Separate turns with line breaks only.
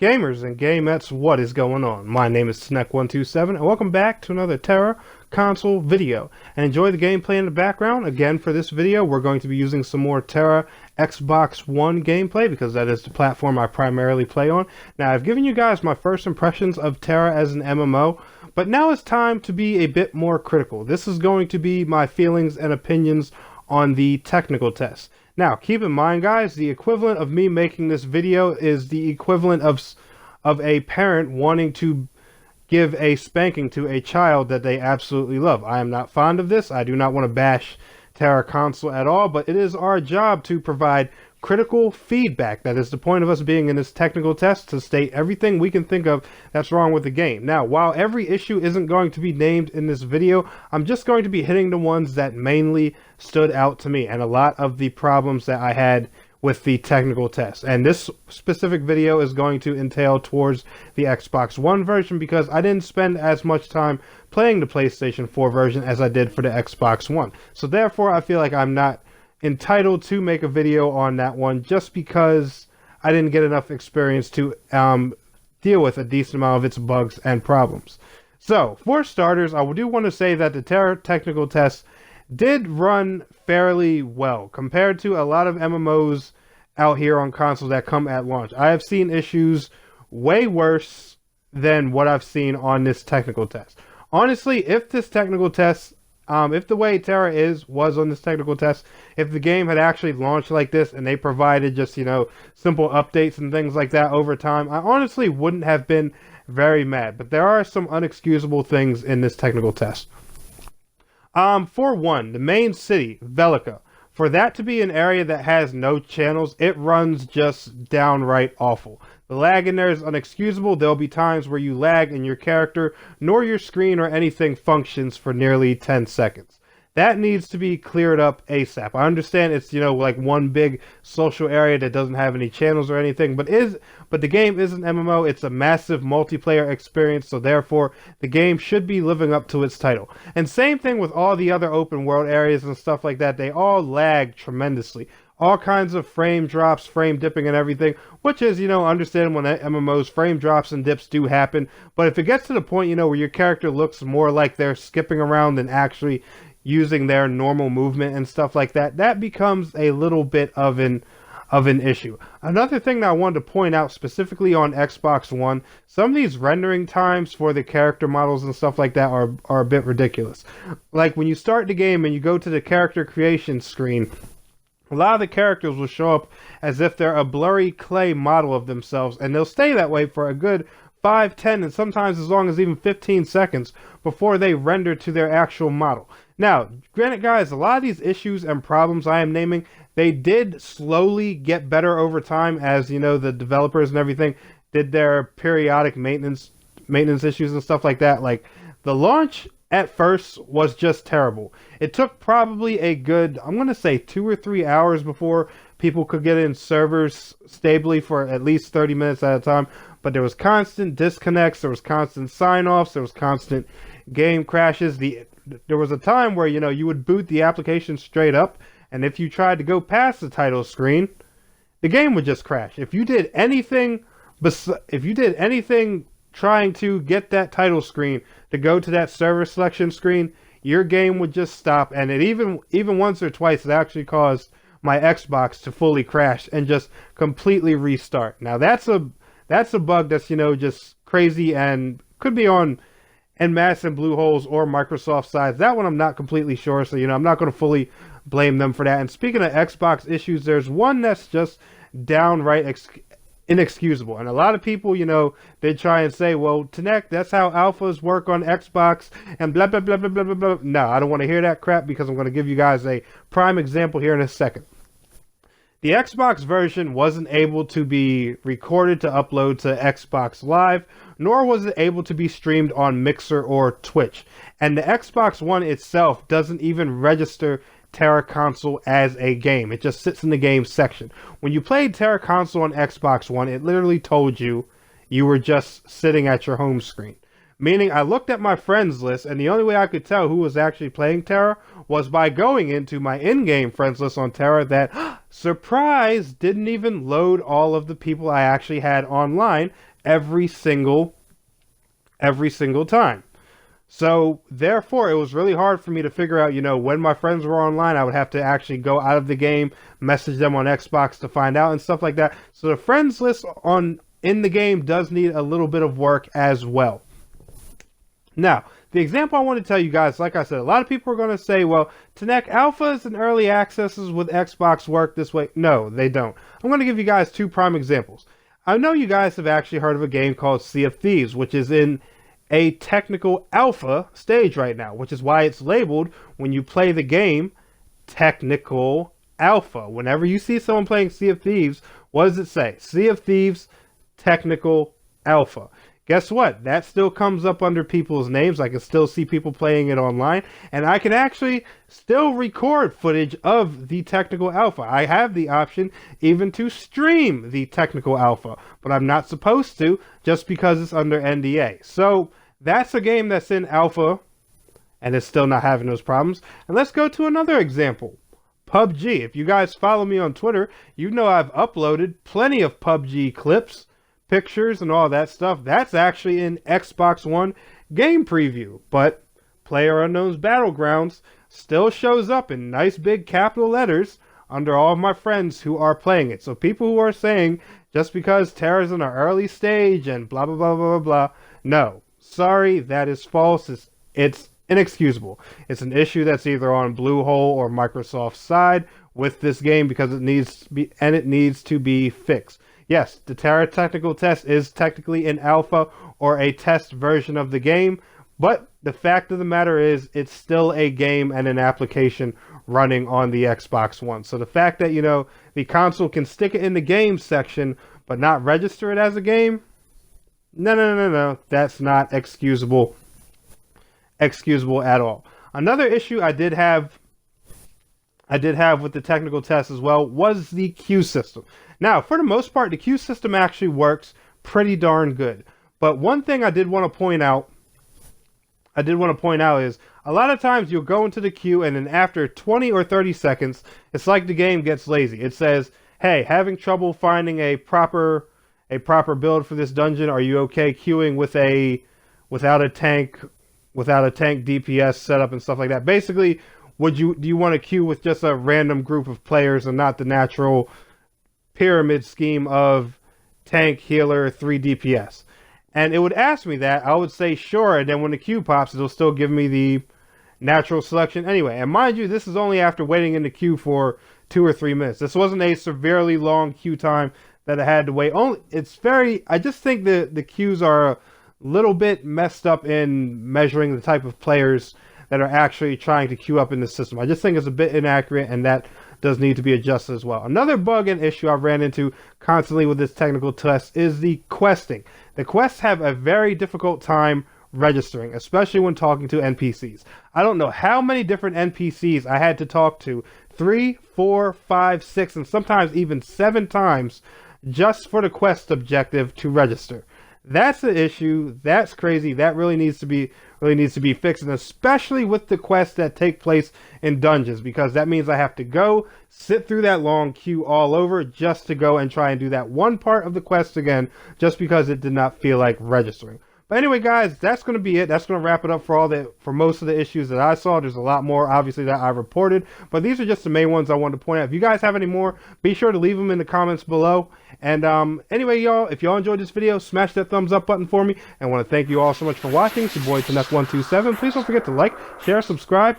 Gamers and gamettes, what is going on? My name is Sneck127 and welcome back to another Terra console video. And enjoy the gameplay in the background. Again, for this video, we're going to be using some more Terra Xbox One gameplay because that is the platform I primarily play on. Now, I've given you guys my first impressions of Terra as an MMO, but now it's time to be a bit more critical. This is going to be my feelings and opinions on the technical test. Now, keep in mind, guys, the equivalent of me making this video is the equivalent of a parent wanting to give a spanking to a child that they absolutely love. I am not fond of this. I do not want to bash Terra console at all, but it is our job to provide critical feedback. That is the point of us being in this technical test, to state everything we can think of that's wrong with the game. Now, while every issue isn't going to be named in this video, I'm just going to be hitting the ones that mainly stood out to me and a lot of the problems that I had with the technical test. And this specific video is going to entail towards the Xbox One version because I didn't spend as much time playing the PlayStation 4 version as I did for the Xbox One. So therefore, I feel like I'm not entitled to make a video on that one just because I didn't get enough experience to deal with a decent amount of its bugs and problems. So, for starters, I do want to say that the Terra technical test did run fairly well compared to a lot of MMOs out here on consoles that come at launch. I have seen issues way worse than what I've seen on this technical test. Honestly, if this technical test if the way Terra was on this technical test, if the game had actually launched like this and they provided just, simple updates and things like that over time, I honestly wouldn't have been very mad. But there are some unexcusable things in this technical test. For one, the main city, Velica, for that to be an area that has no channels, it runs just downright awful. The lag in there is unexcusable. There'll be times where you lag and your character nor your screen or anything functions for nearly 10 seconds. That needs to be cleared up ASAP. I understand it's, like one big social area that doesn't have any channels or anything, but the game is an MMO. It's a massive multiplayer experience, so therefore the game should be living up to its title. And same thing with all the other open world areas and stuff like that. They all lag tremendously. All kinds of frame drops, frame dipping and everything, which is, understandable when MMOs, frame drops and dips do happen. But if it gets to the point, where your character looks more like they're skipping around than actually using their normal movement and stuff like that, that becomes a little bit of an issue. Another thing that I wanted to point out specifically on Xbox One, some of these rendering times for the character models and stuff like that are a bit ridiculous. Like when you start the game and you go to the character creation screen, a lot of the characters will show up as if they're a blurry clay model of themselves, and they'll stay that way for a good 5, 10, and sometimes as long as even 15 seconds before they render to their actual model. Now, granted, guys, a lot of these issues and problems I am naming, they did slowly get better over time as, the developers and everything did their periodic maintenance issues and stuff like that. Like, the launch at first was just terrible. It took probably a good, I'm going to say 2 or 3 hours before people could get in servers stably for at least 30 minutes at a time. But there was constant disconnects, there was constant sign-offs, there was constant game crashes. There was a time where, you would boot the application straight up, and if you tried to go past the title screen, the game would just crash. If you did anything trying to get that title screen to go to that server selection screen, your game would just stop. And it even once or twice, it actually caused my Xbox to fully crash and just completely restart. Now that's a bug that's, just crazy and could be on NMAS and Bluehole's or Microsoft sides. That one I'm not completely sure, so, I'm not going to fully blame them for that. And speaking of Xbox issues, there's one that's just downright inexcusable. And a lot of people, they try and say, well, Tanek, that's how alphas work on Xbox and blah, blah, blah, blah, blah, blah, blah. No, I don't want to hear that crap because I'm going to give you guys a prime example here in a second. The Xbox version wasn't able to be recorded to upload to Xbox Live, nor was it able to be streamed on Mixer or Twitch. And the Xbox One itself doesn't even register Terra console as a game. It just sits in the game section. When you played Terra console on Xbox One, it literally told you were just sitting at your home screen. Meaning, I looked at my friends list, and the only way I could tell who was actually playing Terra was by going into my in-game friends list on Terra that, surprise, didn't even load all of the people I actually had online every single time. So therefore, it was really hard for me to figure out, when my friends were online, I would have to actually go out of the game, message them on Xbox to find out and stuff like that. So the friends list in the game does need a little bit of work as well. Now, the example I want to tell you guys, like I said, a lot of people are going to say, well, Tanek, alphas and early accesses with Xbox work this way. No, they don't. I'm going to give you guys two prime examples. I know you guys have actually heard of a game called Sea of Thieves, which is in a technical alpha stage right now, which is why it's labeled, when you play the game, technical alpha. Whenever you see someone playing Sea of Thieves, what does it say? Sea of Thieves, technical alpha. Guess what? That still comes up under people's names. I can still see people playing it online, and I can actually still record footage of the technical alpha. I have the option even to stream the technical alpha, but I'm not supposed to just because it's under NDA. So that's a game that's in alpha and is still not having those problems. And let's go to another example. PUBG. If you guys follow me on Twitter, you know I've uploaded plenty of PUBG clips, pictures, and all that stuff. That's actually in Xbox One game preview, but PlayerUnknown's Battlegrounds still shows up in nice big capital letters under all of my friends who are playing it. So people who are saying just because Terra's in an early stage and blah blah blah blah blah, no, sorry, that is false. It's inexcusable. It's an issue that's either on Bluehole or Microsoft's side with this game because it needs to be fixed. Yes, the Terra technical test is technically an alpha or a test version of the game, but the fact of the matter is it's still a game and an application running on the Xbox One. So the fact that, the console can stick it in the game section but not register it as a game, no, that's not excusable at all. Another issue I did have with the technical test as well was the queue system. Now, for the most part, the queue system actually works pretty darn good. But one thing I did want to point out is a lot of times you'll go into the queue and then after 20 or 30 seconds, it's like the game gets lazy. It says, hey, having trouble finding a proper build for this dungeon. Are you okay queuing without a tank DPS setup and stuff like that? Basically, do you want to queue with just a random group of players and not the natural pyramid scheme of tank, healer, 3 DPS? And it would ask me that. I would say sure, and then when the queue pops, it'll still give me the natural selection anyway. And mind you, this is only after waiting in the queue for 2 or 3 minutes. This wasn't a severely long queue time that I had to wait. I just think the queues are a little bit messed up in measuring the type of players that are actually trying to queue up in the system. I just think it's a bit inaccurate, and that does need to be adjusted as well. Another bug and issue I've ran into constantly with this technical test is the questing. The quests have a very difficult time registering, especially when talking to NPCs. I don't know how many different NPCs I had to talk to 3, 4, 5, 6, and sometimes even 7 times just for the quest objective to register. That's the issue. That's crazy. That really needs to be fixed, and especially with the quests that take place in dungeons, because that means I have to go sit through that long queue all over just to go and try and do that one part of the quest again, just because it did not feel like registering. But anyway, guys, that's going to be it. That's going to wrap it up for most of the issues that I saw. There's a lot more, obviously, that I reported, but these are just the main ones I wanted to point out. If you guys have any more, be sure to leave them in the comments below. And anyway, y'all, if y'all enjoyed this video, smash that thumbs up button for me. And I want to thank you all so much for watching. It's your boy, Tanek127. Please don't forget to like, share, subscribe.